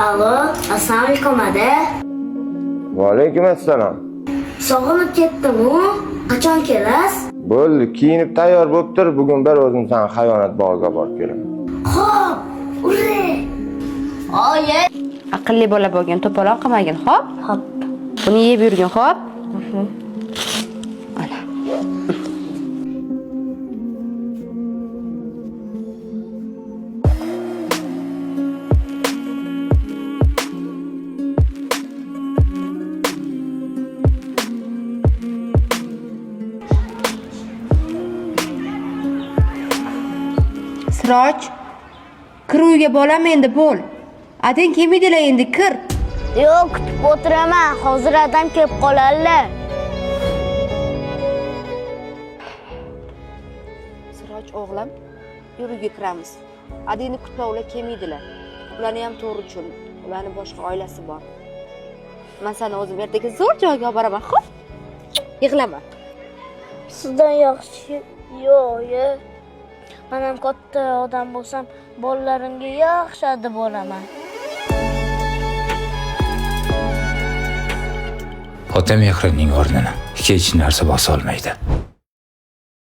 Alo, assalomu alaykum aka. Va alaykum assalom. Sog'inib ketdim-ku. Qachon kelasiz? Bo'ldi, kiyinib tayyor bo'lib tur. Bugun bir o'zim seni hayvonot bog'iga borib kelaman. Xo'p, ure. Oyi. Aqlli bola bo'lgan, to'polon qilmagin, xo'p? Xo'p. Buni yeb yurgin, xo'p? Ana. Siroj, kir uyga bolam endi bo'l. Ading kelmaydilar endi kir. Yo'q, kutib o'tiraman. Hozir adam kelib qoladilar. Siroj o'g'lim, yur uyga kiramiz. Adingni kutma, ular kelmaydilar. Ularni ham to'g'ri tushun. Ularning boshqa oilasi bor. Men seni o'zim ertaga zo'r joyga olib boraman, xo'p? Yig'lama. Sizdan yaxshi yo'q. Men ham katta odam bo'lsam, bolalarimga yaxshi adib bo'laman. Ota mehrining o'rnini hech narsa bosa olmaydi.